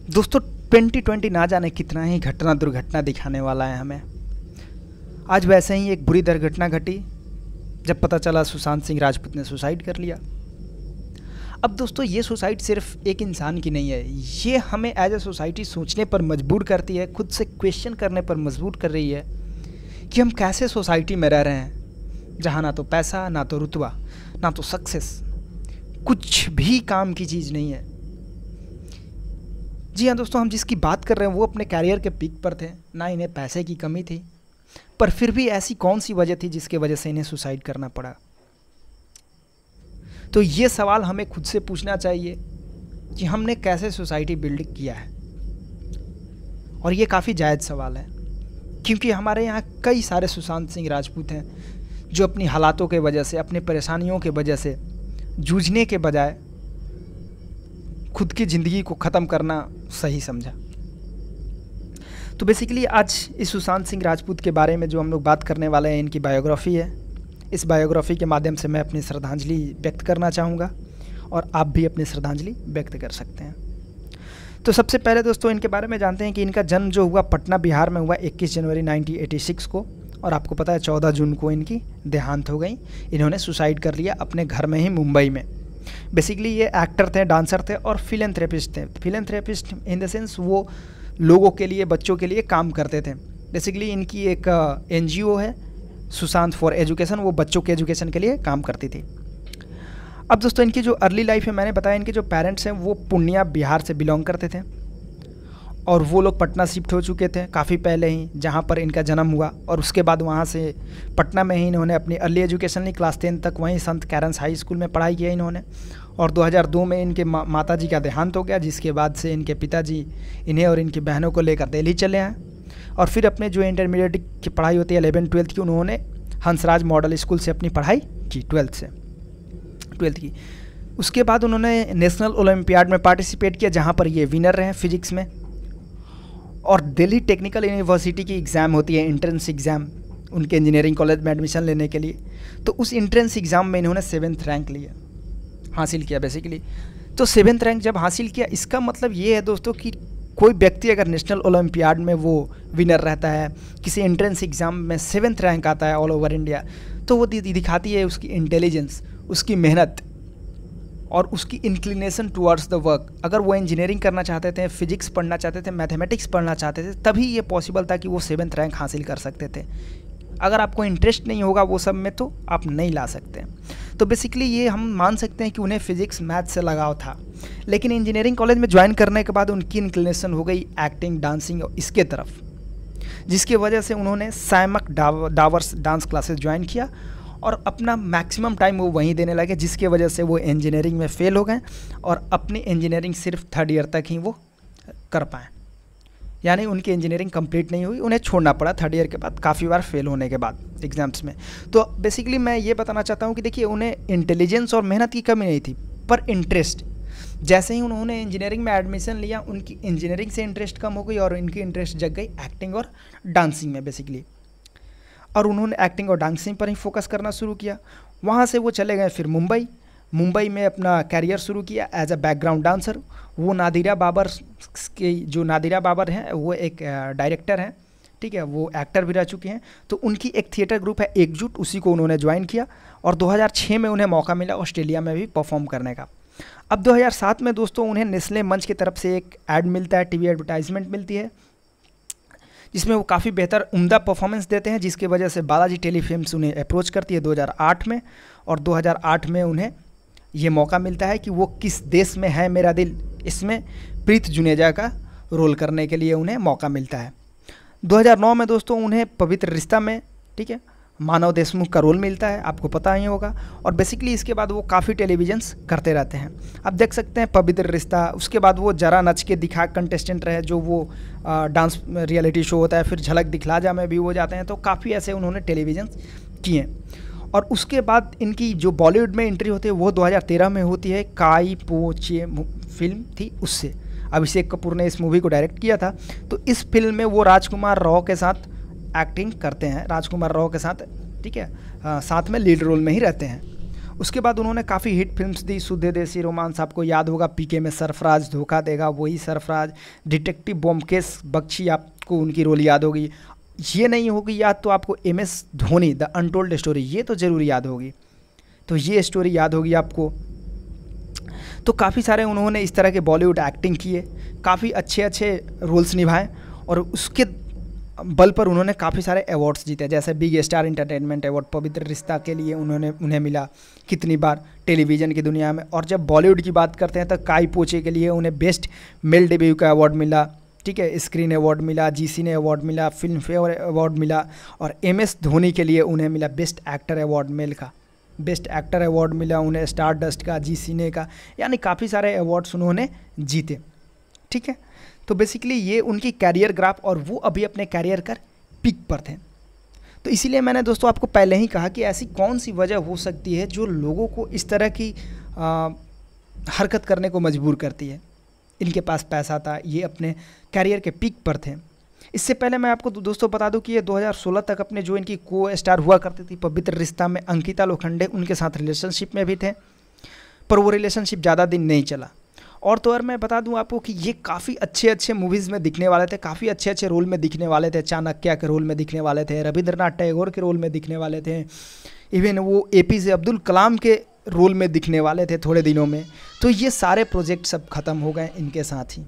दोस्तों 2020 ना जाने कितना ही घटना दुर्घटना दिखाने वाला है हमें। आज वैसे ही एक बुरी दुर्घटना घटी जब पता चला सुशांत सिंह राजपूत ने सुसाइड कर लिया। अब दोस्तों ये सुसाइड सिर्फ एक इंसान की नहीं है, ये हमें एज ए सोसाइटी सोचने पर मजबूर करती है, खुद से क्वेश्चन करने पर मजबूर कर रही है कि हम कैसे सोसाइटी में रह रहे हैं जहाँ ना तो पैसा, ना तो रुतबा, ना तो सक्सेस, कुछ भी काम की चीज़ नहीं है। जी हाँ दोस्तों, हम जिसकी बात कर रहे हैं वो अपने कैरियर के पीक पर थे, ना इन्हें पैसे की कमी थी, पर फिर भी ऐसी कौन सी वजह थी जिसके वजह से इन्हें सुसाइड करना पड़ा। तो ये सवाल हमें खुद से पूछना चाहिए कि हमने कैसे सोसाइटी बिल्ड किया है। और ये काफ़ी जायज़ सवाल है क्योंकि हमारे यहाँ कई सारे सुशांत सिंह राजपूत हैं जो अपनी हालातों के वजह से, अपनी परेशानियों के वजह से जूझने के बजाय खुद की ज़िंदगी को ख़त्म करना सही समझा। तो बेसिकली आज इस सुशांत सिंह राजपूत के बारे में जो हम लोग बात करने वाले हैं, इनकी बायोग्राफ़ी है। इस बायोग्राफ़ी के माध्यम से मैं अपनी श्रद्धांजलि व्यक्त करना चाहूँगा और आप भी अपनी श्रद्धांजलि व्यक्त कर सकते हैं। तो सबसे पहले दोस्तों इनके बारे में जानते हैं कि इनका जन्म जो हुआ पटना बिहार में हुआ 21 जनवरी 1986 को, और आपको पता है 14 जून को इनकी देहांत हो गई। इन्होंने सुसाइड कर लिया अपने घर में ही, मुंबई में। बेसिकली ये एक्टर थे, डांसर थे और फिलेंथ्रेपिस्ट थे। फिलेंथ्रेपिस्ट इन द सेंस वो लोगों के लिए, बच्चों के लिए काम करते थे। बेसिकली इनकी एक NGO है सुशांत फॉर एजुकेशन, वो बच्चों के एजुकेशन के लिए काम करती थी। अब दोस्तों इनकी जो अर्ली लाइफ है, मैंने बताया इनके जो पेरेंट्स हैं वो पूर्णिया बिहार से बिलोंग करते थे और वो लोग पटना शिफ्ट हो चुके थे काफ़ी पहले ही, जहाँ पर इनका जन्म हुआ। और उसके बाद वहाँ से पटना में ही इन्होंने अपनी अर्ली एजुकेशन ली, क्लास 10 तक वहीं संत कैरन्स हाई स्कूल में पढ़ाई किया इन्होंने। और 2002 में इनके माताजी का देहांत हो गया, जिसके बाद से इनके पिताजी इन्हें और इनकी बहनों को लेकर दिल्ली चले आए। और फिर अपने जो इंटरमीडिएट की पढ़ाई होती है 11-12 की, उन्होंने हंसराज मॉडल स्कूल से अपनी पढ़ाई की 12th की। उसके बाद उन्होंने नेशनल ओलंपियाड में पार्टिसिपेट किया, जहाँ पर ये विनर रहे फिजिक्स में। और दिल्ली टेक्निकल यूनिवर्सिटी की एग्ज़ाम होती है, एंट्रेंस एग्ज़ाम, उनके इंजीनियरिंग कॉलेज में एडमिशन लेने के लिए। तो उस एंट्रेंस एग्ज़ाम में इन्होंने 7th रैंक हासिल किया बेसिकली। तो 7th रैंक जब हासिल किया, इसका मतलब ये है दोस्तों कि कोई व्यक्ति अगर नेशनल ओलंपियाड में वो विनर रहता है, किसी एंट्रेंस एग्ज़ाम में 7th रैंक आता है ऑल ओवर इंडिया, तो वो दिखाती है उसकी इंटेलिजेंस, उसकी मेहनत और उसकी इंक्लिनेशन टुवर्ड्स द वर्क। अगर वो इंजीनियरिंग करना चाहते थे, फिजिक्स पढ़ना चाहते थे, मैथमेटिक्स पढ़ना चाहते थे, तभी ये पॉसिबल था कि वो 7th रैंक हासिल कर सकते थे। अगर आपको इंटरेस्ट नहीं होगा वो सब में, तो आप नहीं ला सकते। तो बेसिकली ये हम मान सकते हैं कि उन्हें फिजिक्स मैथ से लगाव था, लेकिन इंजीनियरिंग कॉलेज में ज्वाइन करने के बाद उनकी इंक्लिनेशन हो गई एक्टिंग, डांसिंग और इसके तरफ, जिसकी वजह से उन्होंने सैमक डावर्स डांस क्लासेस ज्वाइन किया और अपना मैक्सिमम टाइम वो वहीं देने लगे, जिसकी वजह से वो इंजीनियरिंग में फ़ेल हो गए और अपनी इंजीनियरिंग सिर्फ 3rd ईयर तक ही वो कर पाएँ। यानी उनकी इंजीनियरिंग कंप्लीट नहीं हुई, उन्हें छोड़ना पड़ा 3rd ईयर के बाद, काफ़ी बार फेल होने के बाद एग्ज़ाम्स में। तो बेसिकली मैं ये बताना चाहता हूँ कि देखिए, उन्हें इंटेलिजेंस और मेहनत की कमी नहीं थी, पर इंटरेस्ट, जैसे ही उन्होंने इंजीनियरिंग में एडमिशन लिया, उनकी इंजीनियरिंग से इंटरेस्ट कम हो गई और उनकी इंटरेस्ट जग गई एक्टिंग और डांसिंग में बेसिकली। और उन्होंने एक्टिंग और डांसिंग पर ही फोकस करना शुरू किया। वहाँ से वो चले गए फिर मुंबई में अपना कैरियर शुरू किया एज अ बैकग्राउंड डांसर। वो नादिरा बाबर के, जो नादिरा बाबर हैं वो एक डायरेक्टर हैं, ठीक है, वो एक्टर भी रह चुके हैं। तो उनकी एक थिएटर ग्रुप है एकजुट, उसी को उन्होंने ज्वाइन किया और 2006 में उन्हें मौका मिला ऑस्ट्रेलिया में भी परफॉर्म करने का। अब 2007 में दोस्तों उन्हें नेस्ले मंच की तरफ से एक ऐड मिलता है, टीवी एडवर्टाइजमेंट मिलती है, जिसमें वो काफ़ी बेहतर उम्दा परफॉर्मेंस देते हैं, जिसकी वजह से बालाजी टेलीफिल्म्स उन्हें अप्रोच करती है 2008 में। और 2008 में उन्हें ये मौका मिलता है कि वो किस देश में है मेरा दिल, इसमें प्रीत जुनेजा का रोल करने के लिए उन्हें मौका मिलता है। 2009 में दोस्तों उन्हें पवित्र रिश्ता में, ठीक है, मानव देशमुख का रोल मिलता है, आपको पता ही होगा। और बेसिकली इसके बाद वो काफ़ी टेलीविजन्स करते रहते हैं, आप देख सकते हैं पवित्र रिश्ता। उसके बाद वो जरा नच के दिखा कंटेस्टेंट रहे, जो वो डांस रियलिटी शो होता है, फिर झलक दिखला जा में भी वो जाते हैं। तो काफ़ी ऐसे उन्होंने टेलीविजन किए। और उसके बाद इनकी जो बॉलीवुड में एंट्री होती है वो 2013 में होती है, काई पो चे फिल्म थी, उससे अभिषेक कपूर ने इस मूवी को डायरेक्ट किया था। तो इस फिल्म में वो राजकुमार राव के साथ एक्टिंग करते हैं, राजकुमार राव के साथ, ठीक है, साथ में लीड रोल में ही रहते हैं। उसके बाद उन्होंने काफ़ी हिट फिल्म्स दी, शुद्ध देसी रोमांस आपको याद होगा, पीके में सरफराज धोखा देगा वही सरफराज, डिटेक्टिव ब्योमकेश बख्शी आपको उनकी रोल याद होगी। ये नहीं होगी याद तो आपको MS Dhoni the untold story, ये तो ज़रूर याद होगी, तो ये स्टोरी याद होगी आपको। तो काफ़ी सारे उन्होंने इस तरह के बॉलीवुड एक्टिंग किए, काफ़ी अच्छे अच्छे रोल्स निभाए और उसके बल पर उन्होंने काफ़ी सारे अवार्ड्स जीते, जैसे बिग स्टार एंटरटेनमेंट अवार्ड पवित्र रिश्ता के लिए उन्हें मिला कितनी बार टेलीविज़न की दुनिया में। और जब बॉलीवुड की बात करते हैं तो काई पोचे के लिए उन्हें बेस्ट मेल डेब्यू का अवार्ड मिला, ठीक है, स्क्रीन अवार्ड मिला, GC ने अवार्ड मिला, फिल्म फेयर अवार्ड मिला, और MS धोनी के लिए उन्हें मिला बेस्ट एक्टर अवार्ड मेल का, बेस्ट एक्टर अवार्ड मिला उन्हें स्टार डस्ट का, GC ने का, यानी काफ़ी सारे अवार्ड्स उन्होंने जीते, ठीक है। तो बेसिकली ये उनकी कैरियर ग्राफ, और वो अभी अपने कैरियर का पीक पर थे। तो इसीलिए मैंने दोस्तों आपको पहले ही कहा कि ऐसी कौन सी वजह हो सकती है जो लोगों को इस तरह की हरकत करने को मजबूर करती है। इनके पास पैसा था, ये अपने कैरियर के पीक पर थे। इससे पहले मैं आपको दोस्तों बता दूं कि ये 2016 तक अपने जो इनकी को स्टार हुआ करती थी पवित्र रिश्ता में, अंकिता लोखंडे, उनके साथ रिलेशनशिप में भी थे, पर वो रिलेशनशिप ज़्यादा दिन नहीं चला। और तो और मैं बता दूं आपको कि ये काफ़ी अच्छे अच्छे मूवीज़ में दिखने वाले थे, काफ़ी अच्छे अच्छे रोल में दिखने वाले थे, चाणक्य के रोल में दिखने वाले थे, रविंद्रनाथ टैगोर के रोल में दिखने वाले थे, इवन वो APJ अब्दुल कलाम के रोल में दिखने वाले थे थोड़े दिनों में। तो ये सारे प्रोजेक्ट सब खत्म हो गए इनके साथ ही।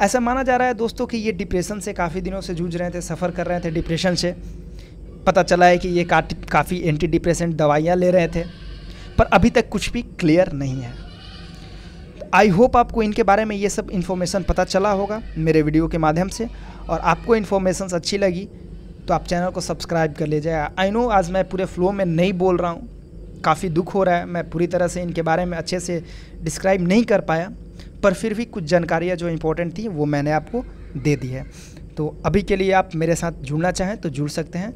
ऐसा माना जा रहा है दोस्तों कि ये डिप्रेशन से काफ़ी दिनों से जूझ रहे थे, सफ़र कर रहे थे डिप्रेशन से। पता चला है कि ये काफ़ी एंटी डिप्रेसेंट दवाइयाँ ले रहे थे, पर अभी तक कुछ भी क्लियर नहीं है। आई होप आपको इनके बारे में ये सब इन्फॉर्मेशन पता चला होगा मेरे वीडियो के माध्यम से, और आपको इन्फॉर्मेशन अच्छी लगी तो आप चैनल को सब्सक्राइब कर लीजिए। आई नो आज मैं पूरे फ्लो में नहीं बोल रहा हूँ, काफ़ी दुख हो रहा है, मैं पूरी तरह से इनके बारे में अच्छे से डिस्क्राइब नहीं कर पाया, पर फिर भी कुछ जानकारियाँ जो इम्पोर्टेंट थी वो मैंने आपको दे दी है। तो अभी के लिए आप मेरे साथ जुड़ना चाहें तो जुड़ सकते हैं,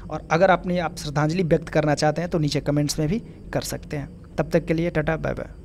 और अगर आप श्रद्धांजलि व्यक्त करना चाहते हैं तो नीचे कमेंट्स में भी कर सकते हैं। तब तक के लिए टाटा बाय बाय।